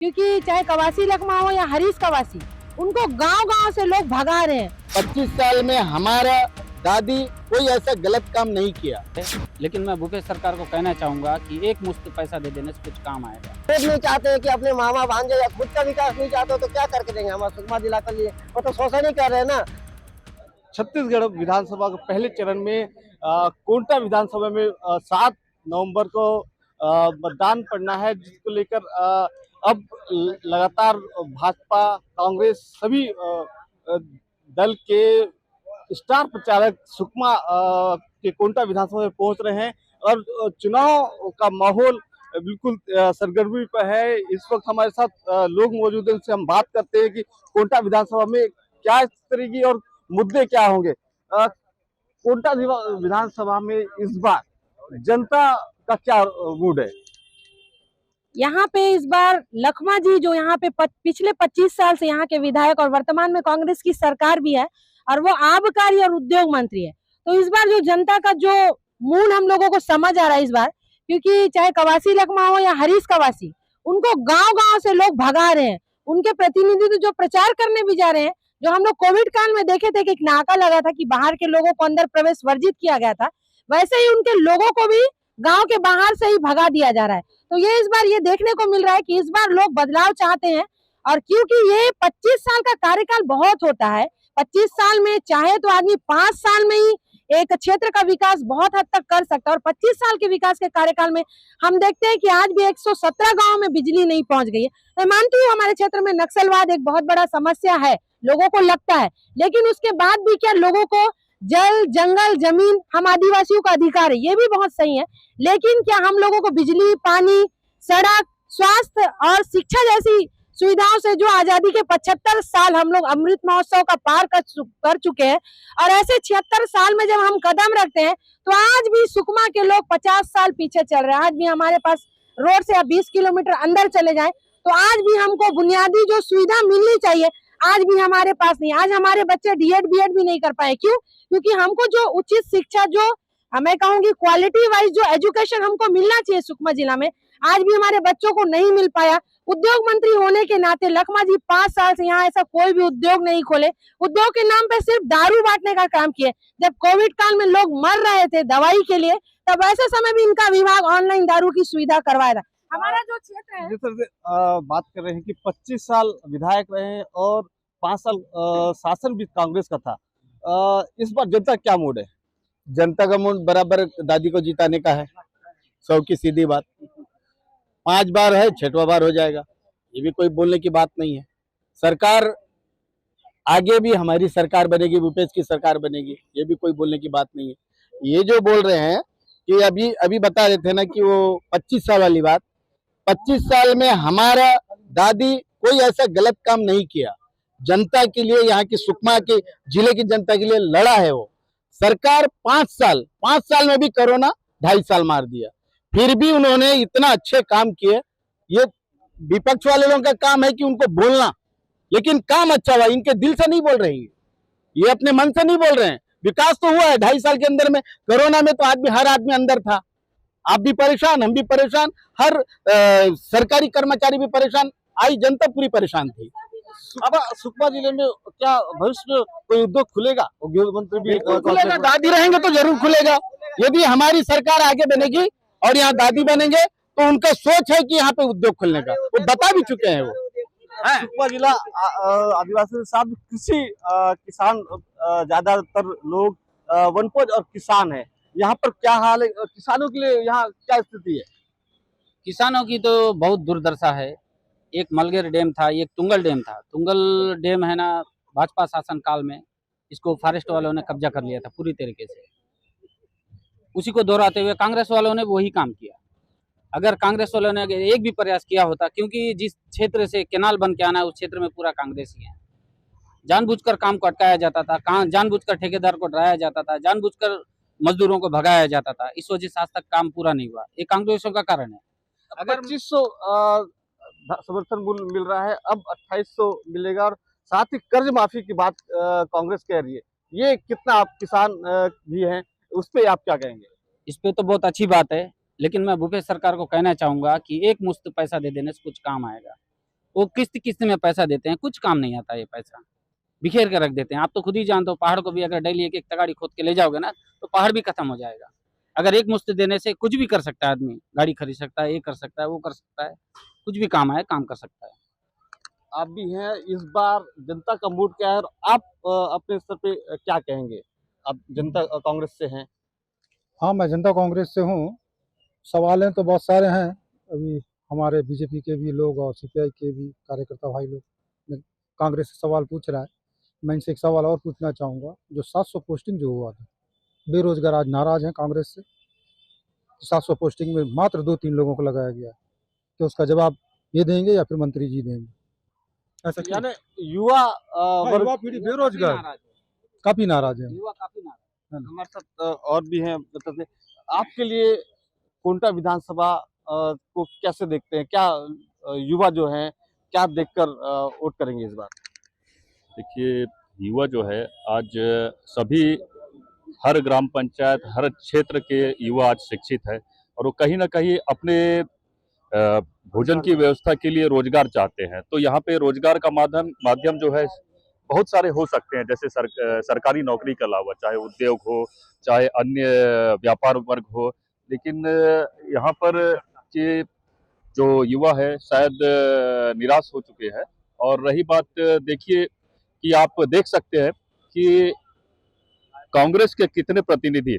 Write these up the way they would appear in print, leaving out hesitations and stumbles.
क्योंकि चाहे कवासी लखमा हो या हरीश कवासी, उनको गांव-गांव से लोग भगा रहे हैं। 25 साल में हमारा दादी कोई ऐसा गलत काम नहीं किया। लेकिन मैं भूपेश सरकार को कहना चाहूंगा कि एक मुश्त पैसा दे देने से कुछ काम आएगा। खुद नहीं चाहते हैं कि अपने मामा भांजे या खुद का विकास नहीं चाहते हो तो क्या करके देंगे हमारा सुकमा जिला के लिए? वो तो शोषण ही कर रहे हैं ना। छत्तीसगढ़ विधानसभा के पहले चरण में कोंटा विधानसभा में 7 नवंबर को मतदान पड़ना है, जिसको लेकर अब लगातार भाजपा, कांग्रेस सभी दल के स्टार प्रचारक सुकमा के कोंटा विधानसभा में पहुंच रहे हैं और चुनाव का माहौल बिल्कुल सरगर्मी पर है। इस वक्त हमारे साथ लोग मौजूद हैं, उनसे हम बात करते हैं कि कोंटा विधानसभा में क्या स्थिति की और मुद्दे क्या होंगे। कोंटा विधानसभा में इस बार जनता का क्या मूड है? यहाँ पे इस बार लखमा जी जो यहाँ पे पिछले 25 साल से यहाँ के विधायक और वर्तमान में कांग्रेस की सरकार भी है और वो आबकारी और उद्योग मंत्री है, तो इस बार जो जनता का जो मूड हम लोगों को समझ आ रहा है इस बार, क्योंकि चाहे कवासी लखमा हो या हरीश कवासी, उनको गांव-गांव से लोग भगा रहे हैं। उनके प्रतिनिधि जो प्रचार करने भी जा रहे हैं, जो हम लोग कोविड काल में देखे थे कि एक नाका लगा था कि बाहर के लोगों को अंदर प्रवेश वर्जित किया गया था, वैसे ही उनके लोगों को भी गांव के बाहर से ही भगा दिया जा रहा है। तो ये इस बार ये देखने को मिल रहा है कि इस बार लोग बदलाव चाहते हैं और क्योंकि ये 25 साल का कार्यकाल बहुत होता है, 25 साल में चाहे तो आदमी 5 साल में ही एक क्षेत्र का विकास बहुत हद तक कर सकता है और 25 साल के विकास के कार्यकाल में हम देखते हैं कि आज भी 117 गांव में बिजली नहीं पहुंच गई है। मैं मानती हूँ हमारे क्षेत्र में नक्सलवाद एक बहुत बड़ा समस्या है, लोगों को लगता है, लेकिन उसके बाद भी क्या लोगों को जल, जंगल, जमीन हम आदिवासियों का अधिकार है, ये भी बहुत सही है, लेकिन क्या हम लोगों को बिजली, पानी, सड़क, स्वास्थ्य और शिक्षा जैसी सुविधाओं से जो आजादी के 75 साल हम लोग अमृत महोत्सव का पार कर चुके हैं और ऐसे 76 साल में जब हम कदम रखते हैं तो आज भी सुकमा के लोग 50 साल पीछे चल रहे हैं। आज भी हमारे पास रोड से 20 किलोमीटर अंदर चले जाएं तो आज भी हमको बुनियादी जो सुविधा मिलनी चाहिए आज भी हमारे पास नहीं। आज हमारे बच्चे डीएड बीएड भी नहीं कर पाए, क्यों? क्योंकि हमको जो उचित शिक्षा, जो मैं कहूंगी क्वालिटी वाइज जो एजुकेशन हमको मिलना चाहिए सुकमा जिला में, आज भी हमारे बच्चों को नहीं मिल पाया। उद्योग मंत्री होने के नाते लखमा जी 5 साल से यहाँ ऐसा कोई भी उद्योग नहीं खोले, उद्योग के नाम पे सिर्फ दारू बांटने का काम किए। जब कोविड काल में लोग मर रहे थे दवाई के लिए, तब ऐसे समय भी इनका विभाग ऑनलाइन दारू की सुविधा करवाया था। हमारा जो क्षेत्र है, जिस तरह से बात कर रहे हैं कि 25 साल विधायक रहे और 5 साल शासन भी कांग्रेस का था, इस बार जनता क्या मूड है? जनता का मूड बराबर दादी को जिताने का है, 100 की सीधी बात। 5 बार है, 6वां बार हो जाएगा, ये भी कोई बोलने की बात नहीं है। सरकार आगे भी हमारी सरकार बनेगी, भूपेश की सरकार बनेगी, ये भी कोई बोलने की बात नहीं है। ये जो बोल रहे हैं कि अभी बता रहे थे ना कि वो 25 साल वाली बात, 25 साल में हमारा दादी कोई ऐसा गलत काम नहीं किया। जनता के लिए, यहाँ की सुकमा के जिले की जनता के लिए लड़ा है वो सरकार। 5 साल में भी कोरोना 2.5 साल मार दिया, फिर भी उन्होंने इतना अच्छे काम किए। ये विपक्ष वाले लोगों का काम है कि उनको बोलना, लेकिन काम अच्छा हुआ, इनके दिल से नहीं बोल रहे हैं, ये अपने मन से नहीं बोल रहे हैं। विकास तो हुआ है 2.5 साल के अंदर में। कोरोना में तो हर आदमी अंदर था, आप भी परेशान, हम भी परेशान, हर सरकारी कर्मचारी भी परेशान, आई जनता पूरी परेशान थी। अब सुकमा जिले में क्या भविष्य में कोई उद्योग खुलेगा? उद्योग मंत्री भी खुलेगा, दादी रहेंगे तो जरूर खुलेगा। यदि हमारी सरकार आगे बनेगी और यहाँ दादी बनेंगे तो उनका सोच है कि यहाँ पे उद्योग खोलने का, वो बता भी चुके हैं। वो सुकमा जिला आदिवासी के साथ कृषि किसान ज्यादातर लोग वनपज और किसान है। यहाँ पर क्या हाल है किसानों के लिए? यहाँ क्या स्थिति है? किसानों की तो बहुत दुर्दशा है। एक मलगेर डैम था, एक तुंगल डैम था। तुंगल डैम है ना, भाजपा शासन काल में इसको फॉरेस्ट वालों ने कब्जा कर लिया था पूरी तरीके से। उसी को दोहराते हुए कांग्रेस वालों ने वही काम किया। अगर कांग्रेस वालों ने एक भी प्रयास किया होता, क्योंकि जिस क्षेत्र से कैनाल बन के आना है उस क्षेत्र में पूरा कांग्रेस ही है। जानबूझकर काम को अटकाया जाता था, जानबूझकर ठेकेदार को डराया जाता था, जानबूझकर मजदूरों को भगाया जाता था। इस वजह से आज तक काम पूरा नहीं हुआ, ये कांग्रेसों का कारण है। अगर 2500 समर्थन मूल्य मिल रहा है, अब 2800 मिलेगा और साथ ही कर्ज माफी की बात कांग्रेस कह रही है, ये कितना आप किसान भी हैं, उस पर आप क्या कहेंगे? इस पे तो बहुत अच्छी बात है, लेकिन मैं भूपेश सरकार को कहना चाहूंगा कि एक मुश्त पैसा दे देने से कुछ काम आएगा। वो किस्त किस्त में पैसा देते हैं, कुछ काम नहीं आता ये पैसा, बिखेर कर रख देते हैं। आप तो खुद ही जानते हो, पहाड़ को भी अगर डेली एक एक तगाड़ी खोद के ले जाओगे ना तो पहाड़ भी खत्म हो जाएगा। अगर एक मुश्त देने से कुछ भी कर सकता है आदमी, गाड़ी खरीद सकता है, ये कर सकता है, वो कर सकता है, कुछ भी काम आए काम कर सकता है। आप भी हैं, इस बार जनता का मूड क्या है और आप अपने स्तर पे क्या कहेंगे? आप जनता कांग्रेस से हैं। हाँ, मैं जनता कांग्रेस से हूँ। सवालें तो बहुत सारे हैं। अभी हमारे बीजेपी के भी लोग और सीपीआई के भी कार्यकर्ता भाई लोग कांग्रेस से सवाल पूछ रहा है। मैं इनसे एक सवाल और पूछना चाहूँगा। जो 700 पोस्टिंग जो हुआ था, बेरोजगार आज नाराज हैं कांग्रेस से। 700 पोस्टिंग में मात्र 2-3 लोगों को लगाया गया है। तो उसका जवाब ये देंगे या फिर मंत्री जी देंगे? ऐसा क्यों? यानी युवा वर्ग युवा पीढ़ी बेरोजगार काफी नाराज है। युवा काफी नाराज है। हमारे साथ और भी हैं। बताते आपके लिए कोंटा विधानसभा को कैसे देखते हैं? क्या युवा जो हैं क्या देखकर वोट करेंगे इस बार? देखिए, युवा जो है आज सभी हर ग्राम पंचायत हर क्षेत्र के युवा आज शिक्षित है और वो कहीं ना कहीं अपने भोजन की व्यवस्था के लिए रोजगार चाहते हैं। तो यहाँ पे रोजगार का माध्यम जो है बहुत सारे हो सकते हैं, जैसे सरकारी नौकरी के अलावा चाहे उद्योग हो, चाहे अन्य व्यापार वर्ग हो। लेकिन यहाँ पर के जो युवा है शायद निराश हो चुके हैं। और रही बात, देखिए कि आप देख सकते हैं कि कांग्रेस के कितने प्रतिनिधि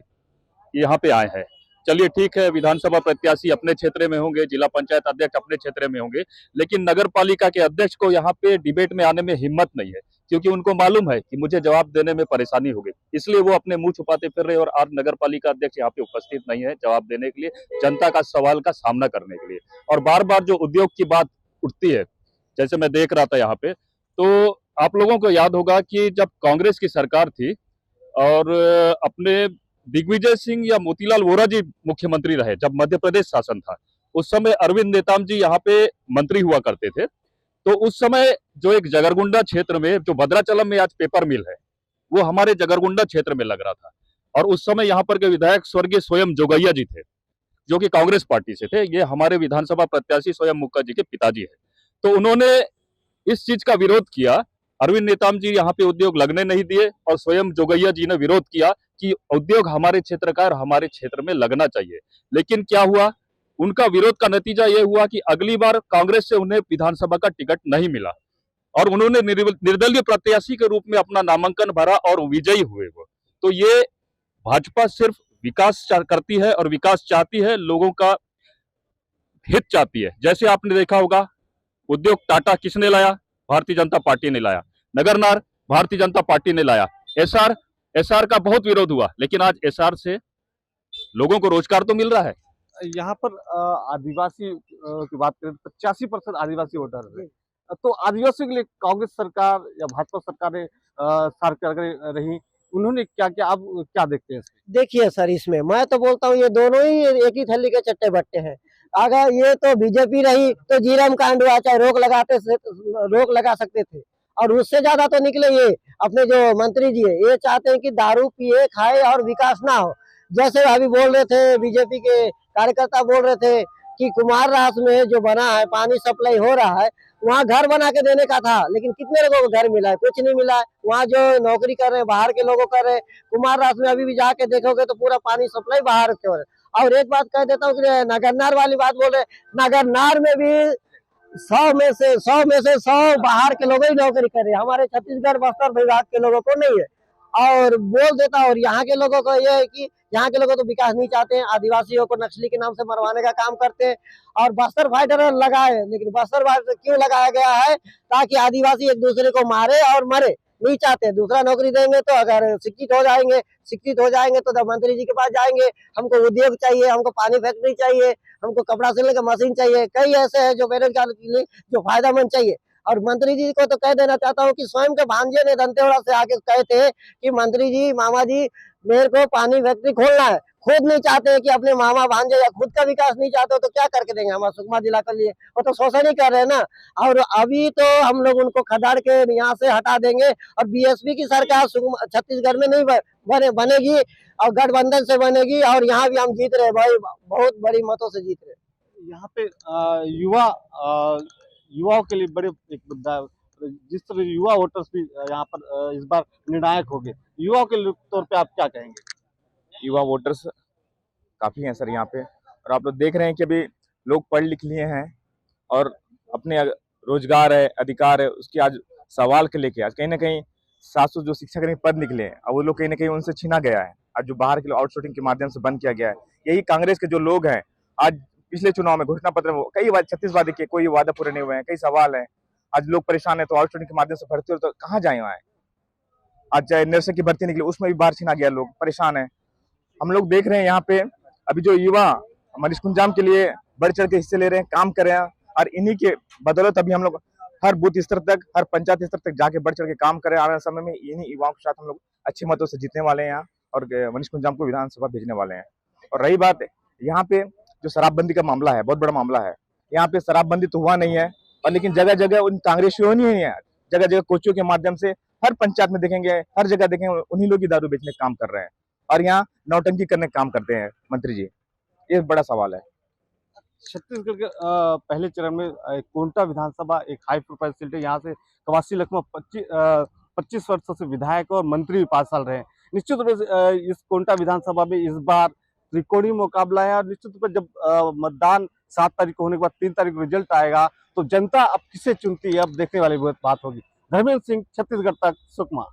यहाँ पे आए हैं। चलिए ठीक है, विधानसभा प्रत्याशी अपने क्षेत्र में होंगे, जिला पंचायत अध्यक्ष अपने क्षेत्र में होंगे, लेकिन नगर पालिका के अध्यक्ष को यहाँ पे डिबेट में आने में हिम्मत नहीं है, क्योंकि उनको मालूम है कि मुझे जवाब देने में परेशानी होगी। इसलिए वो अपने मुंह छुपाते फिर रहे और आज नगर पालिका अध्यक्ष यहाँ पे उपस्थित नहीं है जवाब देने के लिए, जनता का सवाल का सामना करने के लिए। और बार बार जो उद्योग की बात उठती है, जैसे मैं देख रहा था यहाँ पे, तो आप लोगों को याद होगा कि जब कांग्रेस की सरकार थी और अपने दिग्विजय सिंह या मोतीलाल वोरा जी मुख्यमंत्री रहे, जब मध्य प्रदेश शासन था, उस समय अरविंद नेताम जी यहाँ पे मंत्री हुआ करते थे। तो उस समय जो एक जगरगुंडा क्षेत्र में, जो भद्राचलम में आज पेपर मिल है, वो हमारे जगरगुंडा क्षेत्र में लग रहा था। और उस समय यहाँ पर के विधायक स्वर्गीय स्वयं जोगैया जी थे, जो कि कांग्रेस पार्टी से थे। ये हमारे विधानसभा प्रत्याशी स्वयं मुक्का जी के पिताजी है। तो उन्होंने इस चीज का विरोध किया। अरविंद नेताम जी यहाँ पे उद्योग लगने नहीं दिए और स्वयं जोगैया जी ने विरोध किया कि उद्योग हमारे क्षेत्र का और हमारे क्षेत्र में लगना चाहिए। लेकिन क्या हुआ, उनका विरोध का नतीजा यह हुआ कि अगली बार कांग्रेस से उन्हें विधानसभा का टिकट नहीं मिला और उन्होंने निर्दलीय प्रत्याशी के रूप में अपना नामांकन भरा और विजयी हुए वो। तो ये भाजपा सिर्फ विकास करती है और विकास चाहती है, लोगों का हित चाहती है। जैसे आपने देखा होगा, उद्योग टाटा किसने लाया? भारतीय जनता पार्टी ने लाया। नगरनार भारतीय जनता पार्टी ने लाया। एसआर का बहुत विरोध हुआ, लेकिन आज एसआर से लोगों को रोजगार तो मिल रहा है। यहाँ पर आदिवासी की बात करें तो 85% आदिवासी वोटर है। तो आदिवासियों के लिए कांग्रेस सरकार या भाजपा सरकारें सरकार रही, उन्होंने क्या क्या, आप क्या देखते हैं इसमें? देखिए सर, इसमें मैं तो बोलता हूँ ये दोनों ही एक ही थैली के चट्टे बट्टे हैं। अगर ये तो बीजेपी रही तो जीरम कांड हुआ, चाहे रोक लगा सकते थे, और उससे ज्यादा तो निकले ये अपने जो मंत्री जी है, ये चाहते हैं कि दारू पिए खाए और विकास ना हो। जैसे अभी बोल रहे थे, बीजेपी के कार्यकर्ता बोल रहे थे कि कुमार रास में जो बना है, पानी सप्लाई हो रहा है, वहाँ घर बना के देने का था, लेकिन कितने लोगों को घर मिला है? कुछ नहीं मिला है। वहाँ जो नौकरी कर रहे हैं बाहर के लोगों कर रहे हैं। कुमार रास में अभी भी जाके देखोगे तो पूरा पानी सप्लाई बाहर की ओर। और एक बात कह देता हूँ कि नगरनार वाली बात बोल रहे, नगरनार में भी 100 में से 100 बाहर के लोग ही नौकरी कर रहे हैं, हमारे छत्तीसगढ़ बस्तर विभाग के लोगों को नहीं है। और बोल देता हूँ, और यहाँ के लोगों को यह है कि यहाँ के लोगों तो विकास नहीं चाहते हैं, आदिवासियों को नक्सली के नाम से मरवाने का काम करते हैं। और बस्तर फाइटर लगाए, लेकिन बस्तर फाइटर क्यों लगाया गया है? ताकि आदिवासी एक दूसरे को मारे और मरे नहीं चाहते। दूसरा नौकरी देंगे तो अगर शिक्षित हो जाएंगे तो मंत्री जी के पास जाएंगे, हमको उद्योग चाहिए, हमको पानी फैक्ट्री चाहिए, हमको कपड़ा सिलने का मशीन चाहिए। कई ऐसे हैं जो बेरोजगार के लिए जो फायदेमंद चाहिए। और मंत्री जी को तो कह देना चाहता हूँ कि स्वयं के भांजे ने दंतेवाड़ा से आके कहे थे कि मंत्री जी, मामा जी, मेरे को पानी फैक्ट्री खोलना है। खुद नहीं चाहते हैं कि अपने मामा भांजे या खुद का विकास नहीं चाहते हो तो क्या करके देंगे हमारे सुकमा जिला के लिए? वो तो शोषण ही कर रहे हैं ना। और अभी तो हम लोग उनको खदाड़ के यहाँ से हटा देंगे और बीएसपी की सरकार छत्तीसगढ़ में नहीं बनेगी और गठबंधन से बनेगी, और यहाँ भी हम जीत रहे भाई, बहुत बड़ी मतों से जीत रहे। यहाँ पे युवा युवाओं के लिए बड़े एक मुद्दा है। जिस तरह युवा वोटर्स भी यहाँ पर इस बार निर्णायक हो गए, युवाओं के तौर पे आप क्या कहेंगे? युवा वोटर्स काफ़ी हैं सर यहाँ पे, और आप लोग देख रहे हैं कि अभी लोग पढ़ लिख लिए हैं और अपने रोजगार है, अधिकार है, उसके आज सवाल के लेके आज कहीं ना कहीं 700 जो शिक्षाकर्मी पद निकले हैं, अब वो लोग कहीं ना कहीं उनसे छीना गया है। आज जो बाहर के लोग आउटसोर्सिंग के माध्यम से बंद किया गया है, यही कांग्रेस के जो लोग हैं आज पिछले चुनाव में घोषणा पत्र में कई 36 वादे किए, कोई वादा पूरे नहीं हुए हैं, कई सवाल हैं। आज लोग परेशान है तो आउटसोर्सिंग के माध्यम से भर्ती हो तो कहाँ जाए वहाँ? आज चाहे नर्सिंग की भर्ती निकली उसमें भी बाहर छीना गया, लोग परेशान है। हम लोग देख रहे हैं यहाँ पे अभी जो युवा मनीष कुंजाम के लिए बढ़ चढ़ के हिस्से ले रहे हैं, काम कर रहे हैं, और इन्हीं के बदौलत अभी हम लोग हर बूथ स्तर तक, हर पंचायत स्तर तक जाके बढ़ चढ़ के काम कर रहे हैं। आने वाले समय में इन्हीं युवाओं के साथ हम लोग अच्छे मतों से जीतने वाले हैं यहाँ, और मनीष कुंजाम को विधानसभा भेजने वाले हैं। और रही बात यहाँ पे जो शराबबंदी का मामला है, बहुत बड़ा मामला है। यहाँ पे शराबबंदी तो हुआ नहीं है, और लेकिन जगह जगह उन कांग्रेसियों नहीं है, जगह जगह कोचियों के माध्यम से हर पंचायत में देखेंगे, हर जगह देखेंगे उन्हीं लोग ही दारू बेचने का काम कर रहे हैं, और यहाँ नौटंकी करने का काम करते हैं मंत्री जी। ये बड़ा सवाल है। छत्तीसगढ़ के पहले चरण में कोंटा विधानसभा एक हाई प्रोफाइल सीट है। यहाँ से कवासी लखमा 25 वर्षों से विधायक और मंत्री भी 5 साल रहे हैं। निश्चित रूप से इस कोंटा विधानसभा में इस बार त्रिकोणीय मुकाबला है, और निश्चित रूप से जब मतदान 7 तारीख को होने के बाद 3 तारीख को रिजल्ट आएगा तो जनता अब किसे चुनती है, अब देखने वाली बात होगी। धर्मेंद्र सिंह, छत्तीसगढ़ तक, सुकमा।